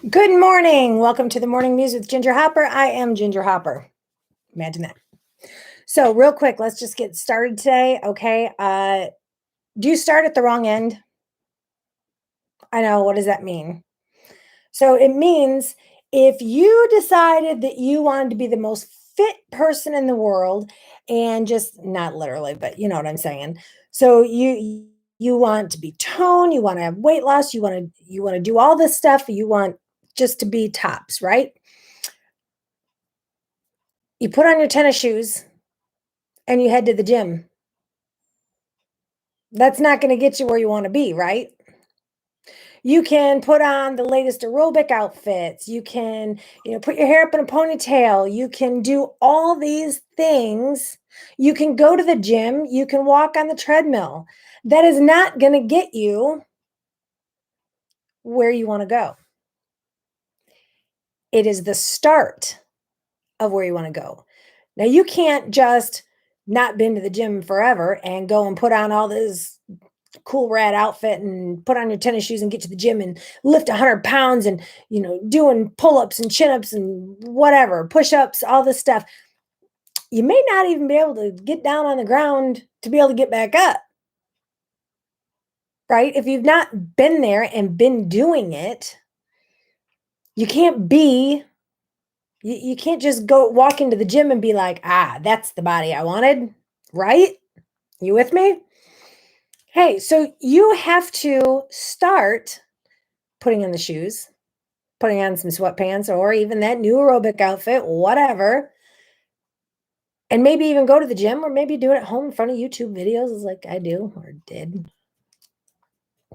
Good morning. Welcome to the Morning Muse with Ginger Hopper. I am Ginger Hopper. Imagine that. So, real quick, let's just get started today. Okay. Do you start at the wrong end? I know. What does that mean? So, it means if you decided that you wanted to be the most fit person in the world and just not literally, but you know what I'm saying. So, you want to be toned, you want to have weight loss, you want to do all this stuff, you want just to be tops, right? You put on your tennis shoes and you head to the gym. That's not going to get you where you want to be, right? You can put on the latest aerobic outfits. You can, put your hair up in a ponytail. You can do all these things. You can go to the gym. You can walk on the treadmill. That is not going to get you where you want to go. It is the start of where you want to go. Now, you can't just not been to the gym forever and go and put on all this cool rad outfit and put on your tennis shoes and get to the gym and lift 100 pounds and doing pull-ups and chin-ups and whatever, push-ups, all this stuff. You may not even be able to get down on the ground to be able to get back up, right? If you've not been there and been doing it, you can't be you can't just go walk into the gym and be like, that's the body I wanted, right? You with me? Hey, so you have to start putting on the shoes, putting on some sweatpants or even that new aerobic outfit, whatever. And maybe even go to the gym or maybe do it at home in front of YouTube videos like I do or did.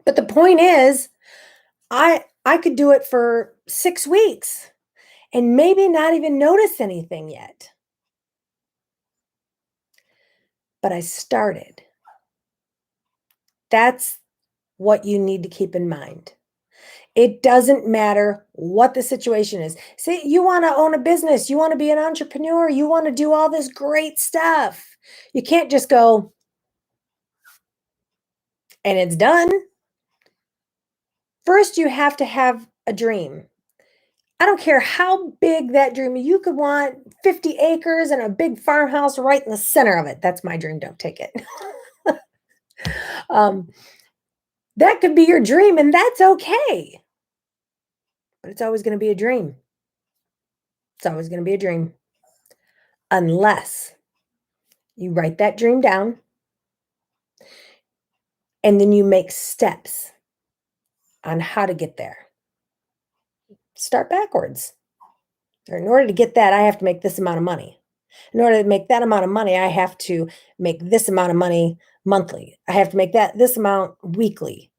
But the point is, I could do it for 6 weeks and maybe not even notice anything yet. But I started. That's what you need to keep in mind. It doesn't matter what the situation is. Say you want to own a business, you want to be an entrepreneur, you want to do all this great stuff. You can't just go and it's done. First, you have to have a dream. I don't care how big that dream is. You could want 50 acres and a big farmhouse right in the center of it. That's my dream. Don't take it. um, that could be your dream, and that's okay. But it's always going to be a dream. It's always going to be a dream. Unless you write that dream down and then you make steps on how to get there. Start backwards. In order to get that, I have to make this amount of money. In order to make that amount of money, I have to make this amount of money monthly. I have to make this amount weekly.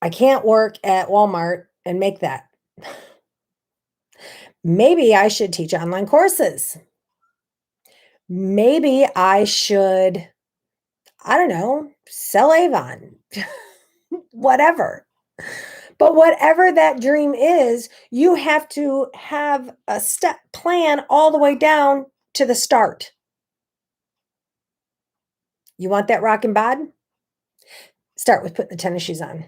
I can't work at Walmart and make that. Maybe I should teach online courses. Maybe I should, I don't know, sell Avon, whatever. But whatever that dream is, you have to have a step plan all the way down to the start. You want that rockin' bod? Start with putting the tennis shoes on.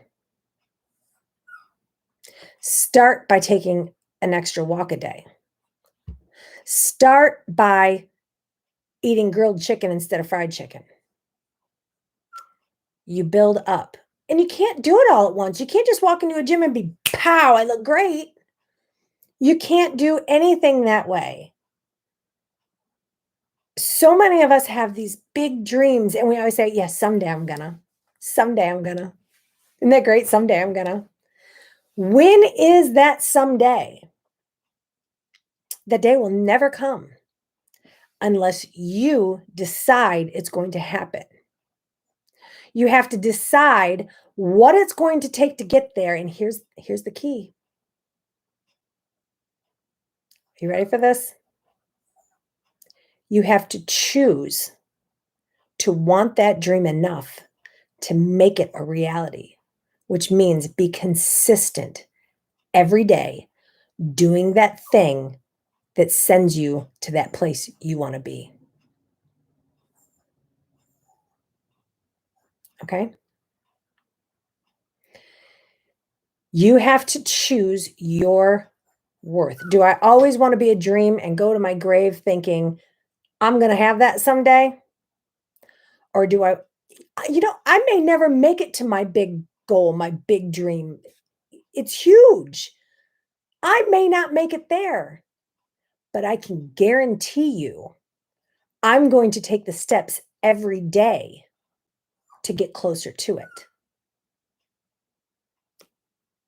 Start by taking an extra walk a day. Start by eating grilled chicken instead of fried chicken. You build up. And you can't do it all at once. You can't just walk into a gym and be, pow, I look great. You can't do anything that way. So many of us have these big dreams, and we always say, yes, someday I'm gonna. Someday I'm gonna. Isn't that great? Someday I'm gonna. When is that someday? That day will never come unless you decide it's going to happen. You have to decide what it's going to take to get there. And here's the key. You ready for this? You have to choose to want that dream enough to make it a reality, which means be consistent every day doing that thing that sends you to that place you want to be. Okay? You have to choose your worth. Do I always want to be a dream and go to my grave thinking, I'm going to have that someday? Or do I may never make it to my big goal, my big dream. It's huge. I may not make it there, but I can guarantee you I'm going to take the steps every day to get closer to it.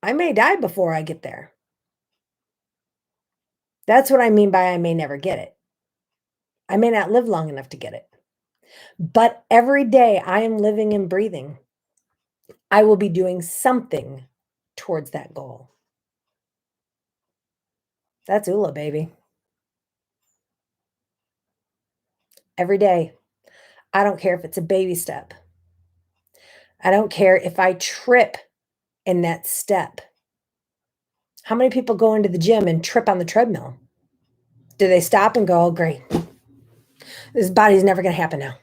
I may die before I get there. That's what I mean by I may never get it. I may not live long enough to get it. But every day I am living and breathing, I will be doing something towards that goal. That's ULA, baby. Every day. I don't care if it's a baby step. I don't care if I trip in that step. How many people go into the gym and trip on the treadmill? Do they stop and go, oh, great. This body's never going to happen now.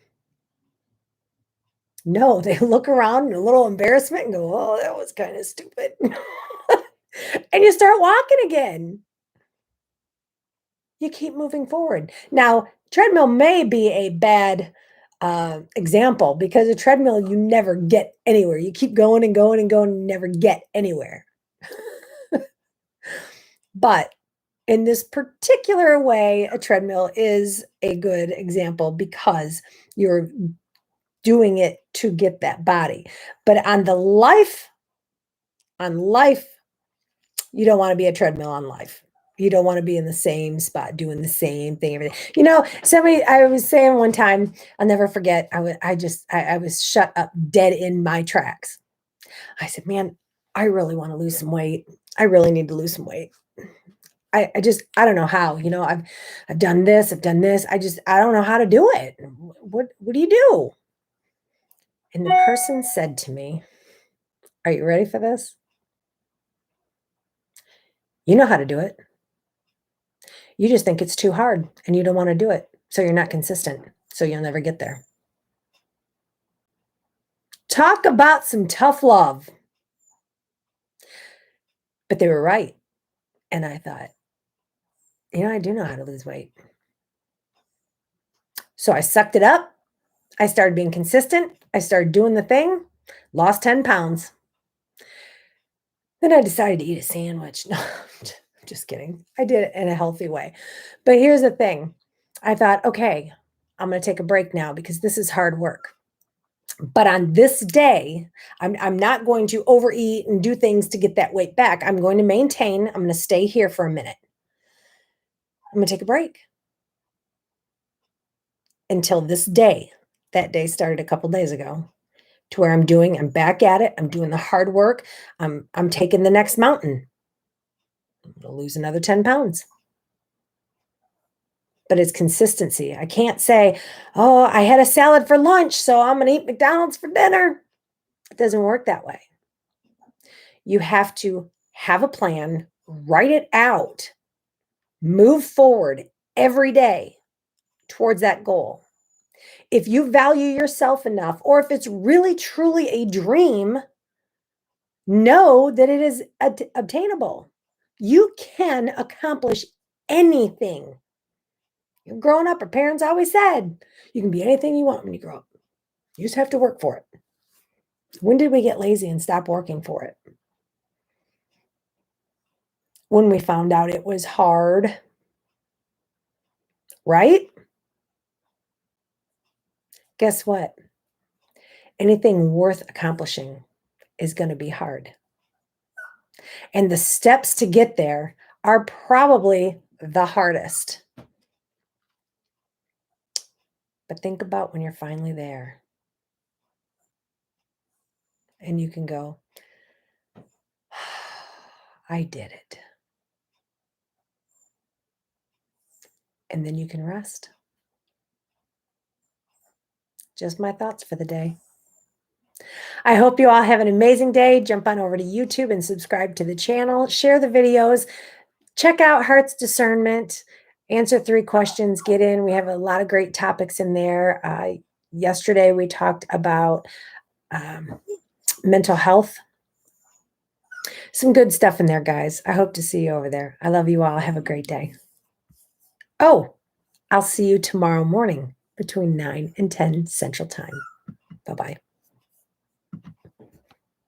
No, they look around in a little embarrassment and go, oh, that was kind of stupid. And you start walking again. You keep moving forward. Now, treadmill may be a bad example because a treadmill, you never get anywhere. You keep going and going and going and never get anywhere. But in this particular way, a treadmill is a good example because you're doing it to get that body. But on life, you don't want to be a treadmill on life. You don't want to be in the same spot doing the same thing every day. I was saying one time, I'll never forget, I was shut up dead in my tracks. I said, man, I really want to lose some weight. I really need to lose some weight. I don't know how, I've done this. I don't know how to do it. What do you do? And the person said to me, are you ready for this? You know how to do it. You just think it's too hard and you don't want to do it. So you're not consistent. So you'll never get there. Talk about some tough love. But they were right. And I thought, I do know how to lose weight. So I sucked it up. I started being consistent. I started doing the thing, lost 10 pounds. Then I decided to eat a sandwich. No, I'm just kidding. I did it in a healthy way. But here's the thing. I thought, okay, I'm going to take a break now because this is hard work. But on this day, I'm not going to overeat and do things to get that weight back. I'm going to maintain. I'm going to stay here for a minute. I'm going to take a break. Until this day. That day started a couple days ago. To where I'm back at it. I'm doing the hard work. I'm taking the next mountain. I'm going to lose another 10 pounds. But it's consistency. I can't say, oh, I had a salad for lunch, so I'm going to eat McDonald's for dinner. It doesn't work that way. You have to have a plan, write it out, move forward every day towards that goal. If you value yourself enough, or if it's really, truly a dream, know that it is obtainable. You can accomplish anything. Growing up, our parents always said, you can be anything you want when you grow up. You just have to work for it. When did we get lazy and stop working for it? When we found out it was hard, right? Guess what? Anything worth accomplishing is going to be hard. And the steps to get there are probably the hardest. But think about when you're finally there. And you can go, I did it. And then you can rest. Just my thoughts for the day. I hope you all have an amazing day. Jump on over to YouTube and subscribe to the channel. Share the videos. Check out Heart's Discernment. Answer 3 questions. Get in. We have a lot of great topics in there. Yesterday, we talked about mental health. Some good stuff in there, guys. I hope to see you over there. I love you all. Have a great day. Oh, I'll see you tomorrow morning between 9 and 10 Central Time. Bye-bye.